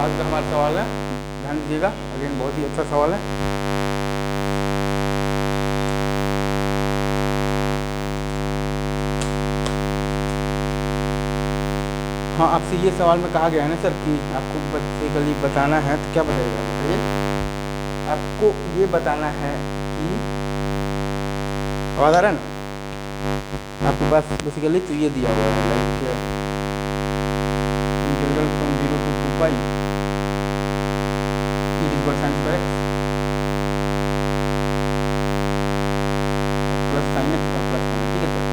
आज का हमारा सवाल है, ध्यान दीजिएगा, अगेन बहुत ही अच्छा सवाल है। हाँ, आपसे ये सवाल में कहा गया है ना सर कि आपको बेसिकली बताना है, तो क्या बताइएगा, बताइए। आपको ये बताना है कि आवाज़ आ रहा है ना आपके पास, बेसिकली तो ये दिया हुआ है like integral from 0 to 2 pi e to the power sin square x plus sine x और प्लस साइन, ठीक है सर।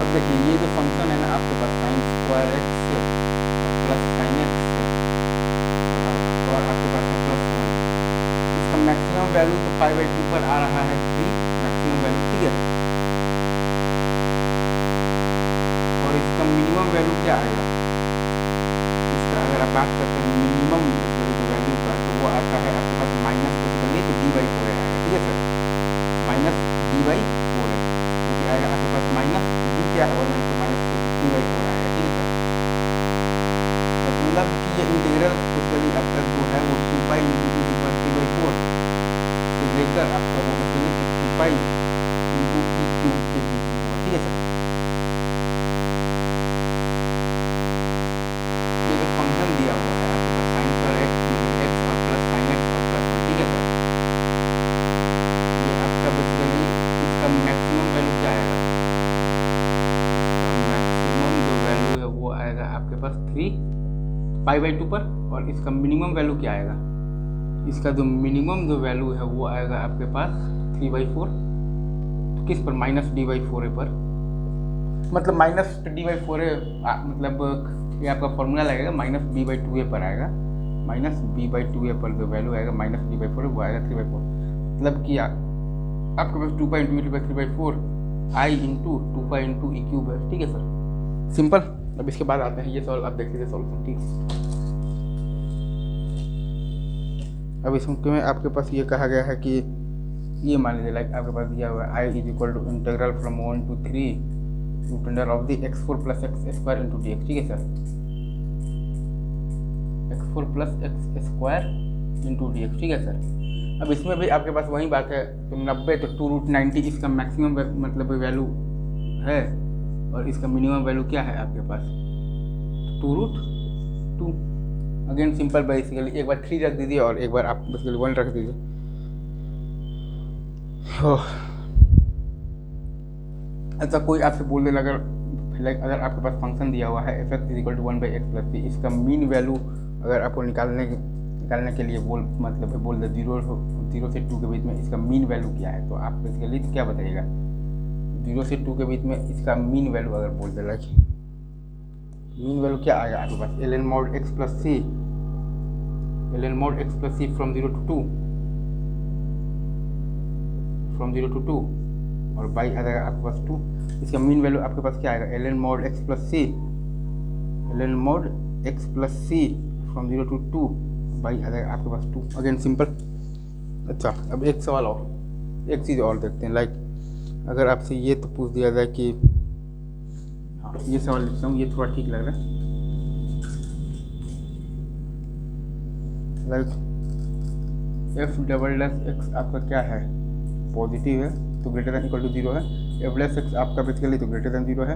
अब देखिए ये जो फंक्शन है ना आपके पास साइन स्क्वायर एक्स से और प्लस साइन एक्स से और आपके पास है प्लस 1, इसका मैक्सिमम वैल्यू तो 5/2 पर आ रहा है 3 मैक्सिमम वैल्यू, ठीक है। और इसका मिनिमम वैल्यू क्या आएगा, इसका अगर आप बात करते हैं मिनिमम वैल्यू का, तो वो आता है आपके पास माइनस बेसिकली तो d/4 आएगा, ठीक है सर। माइनस d/4 है, जो कि आएगा आपके पास माइनस d क्या है और माइनस d/4 आएगा, ठीक है सर। मतलब कि ये इंटीग्रल बेसिकली आपका जो है वो 2 पाई इंटू 3/4 से लेकर आपका वो बेसिकली 2 पाई इंटू e³ के बीच में होगा, ठीक है सर। ये जो फंक्शन दिया हुआ है आपके पास साइन स्क्वायर एक्स और प्लस साइन एक्स और प्लस 1, ठीक है सर। ये आपका बेसिकली इसका मैक्सिमम वैल्यू क्या आएगा, इसका मैक्सिमम जो वैल्यू है वो आएगा आपके पास 3 π/2 पर, और इसका मिनिमम वैल्यू क्या आएगा, इसका जो मिनिमम जो वैल्यू है वो आएगा आपके पास 3/4, तो किस पर, माइनस d/4 पर, मतलब माइनस d/4 मतलब ये आपका फॉर्मूला लगेगा माइनस b/2 पर आएगा, माइनस b/2 पर जो वैल्यू आएगा माइनस d/4 वो आएगा 3/4, मतलब कि आपके पास 2 pi into 3/4 i into 2 pi into e³ है, ठीक है सर, सिंपल। अब इसके बाद आते हैं ये सवाल, आप देख लीजिए सॉल्यूशन, ठीक है। अब इसमें आपके पास ये कहा गया है कि ये मान लीजिए लाइक आपके पास दिया हुआ है i is equal to integral from 1 to 3 root under of the x4 plus x square into dx, ठीक है sir. x4 plus x square into dx, ठीक है सर। अब इसमें भी आपके पास वही बात है, तो 90 तो 2√90 इसका मैक्सिमम मतलब वैल्यू है, और इसका मिनिमम वैल्यू क्या है आपके पास 2√2। अगेन सिंपल बेसिकली एक बार 3 रख दीजिए और एक बार आप बेसिकली 1 रख दीजिए। अच्छा, कोई आपसे बोल दे अगर लाइक अगर आपके पास फंक्शन दिया हुआ है f(x = 1/x + c), इसका मीन वैल्यू अगर आपको निकालने के लिए मतलब बोल दे 0 से 2 के बीच में इसका मीन वैल्यू क्या है, तो आप बेसिकली क्या बताइएगा, 0 से 2 के बीच में इसका मीन वैल्यू अगर बोल दे लाइक मीन वैल्यू क्या आएगा आपके पास, ln mod x + c, ln mod x + c from 0 to 2, from 0 to 2 और बाई आ जाएगा आपके पास 2, इसका मीन वैल्यू आपके पास क्या आएगा, ln mod x + c, ln mod x + c from 0 to 2 by आ जाएगा आपके पास 2, अगेन सिंपल। अच्छा, अब एक सवाल और, एक चीज़ और देखते हैं, लाइक अगर आपसे ये तो पूछ दिया जाए कि, हाँ ये सवाल लिखता हूँ, ये थोड़ा ठीक लग रहा है, लाइक f"x आपका क्या है, पॉजिटिव है तो ग्रेटर दैन इक्वल टू 0 है, f"x आपका बेसिकली तो ग्रेटर दैन 0 है,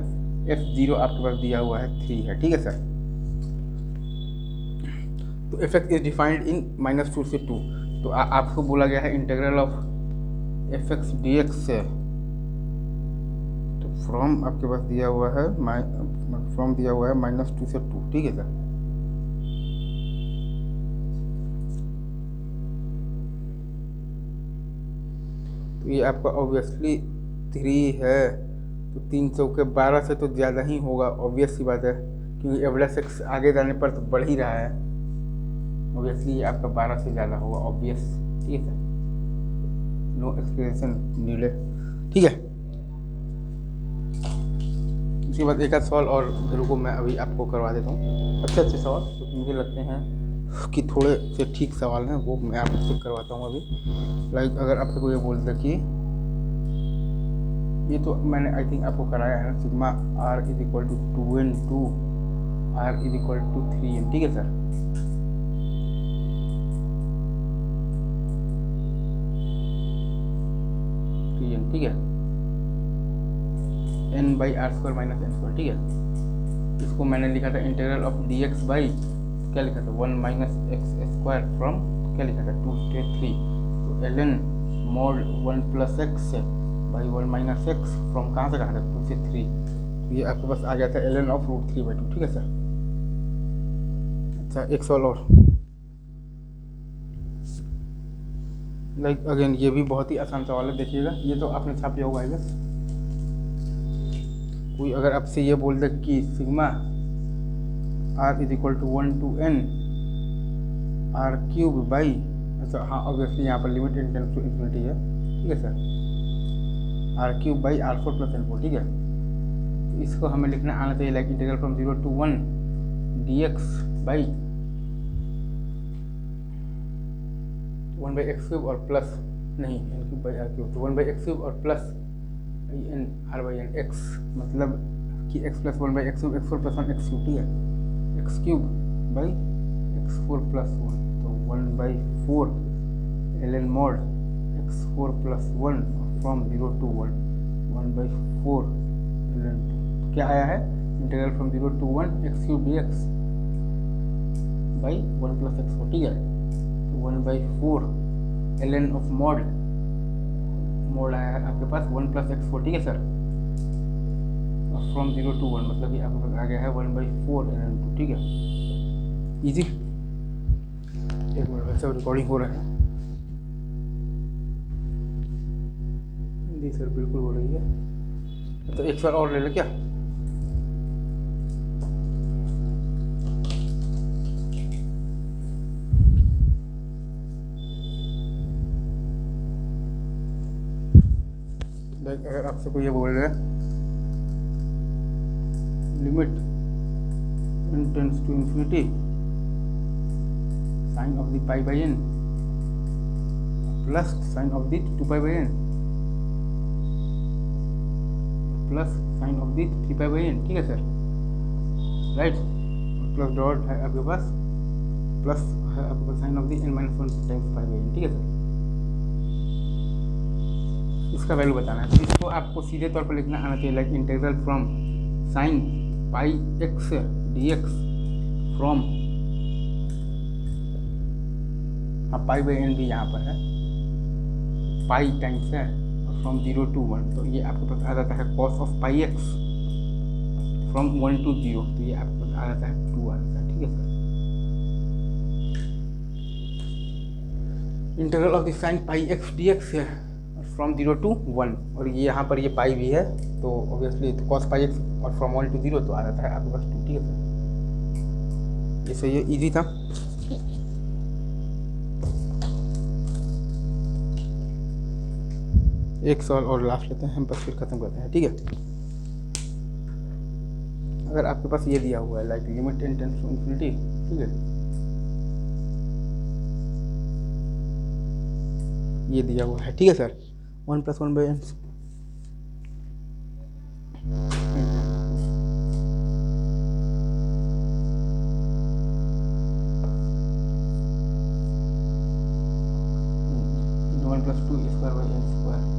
f0 आपके पास दिया हुआ है 3 है, ठीक है सर। तो f(x) इज डिफाइंड इन -2 से 2, तो आपको बोला गया है इंटीग्रल ऑफ f(x) dx से, तो फ्रॉम आपके पास दिया हुआ है फ्रॉम दिया हुआ है -2 से 2, ठीक है सर। तो ये आपका ऑब्वियसली 3 है, तो 3 चौके 12 से तो ज़्यादा ही होगा, ऑब्वियस सी बात है, क्योंकि f(x) आगे जाने पर तो बढ़ ही रहा है, ऑब्वियसली ये आपका 12 से ज़्यादा होगा, ऑब्वियस, ठीक है सर, नो एक्सप्लेनेशन नीडेड, ठीक है। उसके बाद एक आध सवाल और रुको मैं अभी आपको करवा देता हूँ, अच्छे सवाल जो मुझे लगते हैं कि थोड़े से ठीक सवाल हैं, वो मैं आपसे करवाता हूँ अभी। लाइक अगर आपसे कोई बोलता कि ये तो मैंने आई थिंक आपको कराया है ना, sigma r = 2 into r is equal to 3n, ठीक है सर। ठीक है, n by r square minus n square, ठीक है। इसको मैंने लिखा था integral of d x by, क्या लिखा था, 1 माइनस एक्स स्क्वायर फ्रॉम, क्या लिखा था, 2 से 3, तो l n mod 1 plus x by 1 minus x from कहाँ से कहाँ तक, 2 से 3, तो ये आपके पास आ गया था एल एन ऑफ रूट 3/2, ठीक है सर। अच्छा, एक सवाल और, लाइक अगेन ये भी बहुत ही आसान सवाल है, देखिएगा, ये तो आपने छाप लिया होगा आई गेस। कोई अगर आपसे ये बोल दे कि sigma r is equal to 1 to n r cube by, अच्छा हाँ ऑब्वियसली यहाँ पर लिमिट टेंड्स टू इन्फिनिटी है, ठीक है sir, r cube by r 4 plus n4, ठीक है। तो इसको हमें लिखना आना चाहिए like integral from 0 to 1 dx by 1 by x cube और प्लस, नहीं n cube by r cube, तो 1 बाई एक्स क्यूब और plus n r by n x, मतलब कि x plus 1 by x cube, x 4 plus 1 x cube, ठीक है, x cube by x 4 plus 1, तो 1 by 4 l n mod x 4 plus 1 from 0 to 1 by 4 l n, तो क्या आया है, integral from 0 to 1 x cube d x by 1 plus x 4, ठीक है, तो 1 by 4 l n of mod आया है आपके पास 1 प्लस एक्स 4, ठीक है सर, फ्रॉम 0 to 1, मतलब कि आपके पास आ गया है 1 बाई 4 एल एन 2, ठीक है, इजी। एक मिनट वैसे रिकॉर्डिंग हो रहा है जी सर, बिल्कुल हो रही है, तो एक सवाल और ले लो क्या, अगर आपसे कोई ये बोल रहा है limit tends to infinity sine of the pi by n plus sine of the 2 pi by n plus sine of the 3 pi by n, ठीक है सर, राइट, प्लस डॉट है आपके पास, प्लस है आपके पास sine of the n minus 1 times pi by n, ठीक है sir. इसका वैल्यू बताना है, तो इसको आपको सीधे तौर पर लिखना आना चाहिए like integral from sine pi x D x from, हाँ पाई बाई एन भी यहाँ पर है, पाई टाइम्स है और फ्रॉम 0 to 1, तो ये आपके पास आ जाता है cos of pi x from 1 to 0, तो ये आपके पास आ जाता है 2 आ जाता है, ठीक है sir. Integral of the sine pi x D x है फ्रॉम 0 to 1, और ये यहाँ पर ये पाई भी है, तो ऑब्वियसली तो कॉस पाई एक्स और फ्रॉम 1 to 0, तो आ जाता है आपके पास 2, ठीक है सर। ये सही है, ईजी था। एक सवाल और लास्ट लेते हैं हम, बस फिर खत्म करते हैं, ठीक है। अगर आपके पास ये दिया हुआ है like limit tends to infinity, ठीक है, ये दिया हुआ है, ठीक है sir, 1 plus 1 by n, one plus 2 square by n square,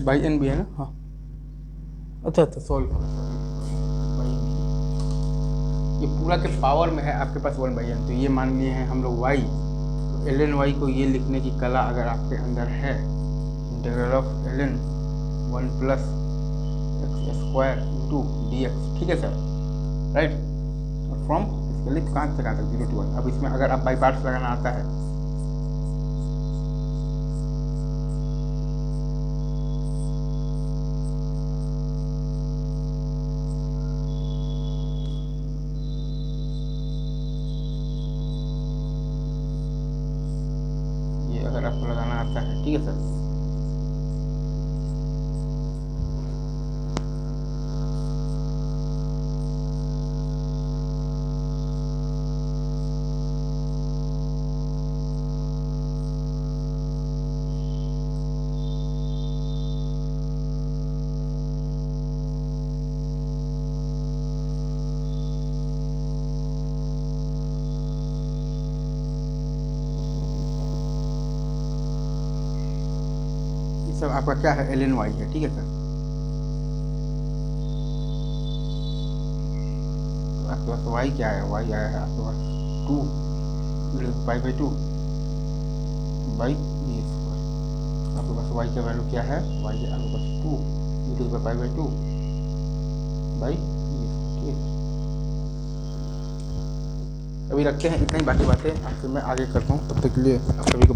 by n भी है ना, हाँ अच्छा सॉल्व, ये पूरा के पावर में है आपके पास 1 बाई एन, तो ये मान लिए हैं हम लोग y, तो एल एन वाई को ये लिखने की कला अगर आपके अंदर है, integral of l n 1 plus x square into d x, ठीक है सर, राइट, और फ्रॉम इसके लिए कहाँ से कहाँ तक 0 to 1, अब इसमें अगर आप बाई पार्ट्स लगाना आता है, आपको लगाना आता है, ठीक है सर। सब आपका क्या है, एल एन वाई है, ठीक है सर। तो आपके पास वाई क्या है, वाई आया है आपके पास 2 pi by 2 by b square. आपके पास वाई का वैल्यू क्या है, वाई है आपके पास 2 पाई बाई 2 बाई बी, ठीक है। अभी रखते हैं इतना ही, बाकी बातें आपसे मैं आगे करता हूँ, तब तक के लिए आप सभी को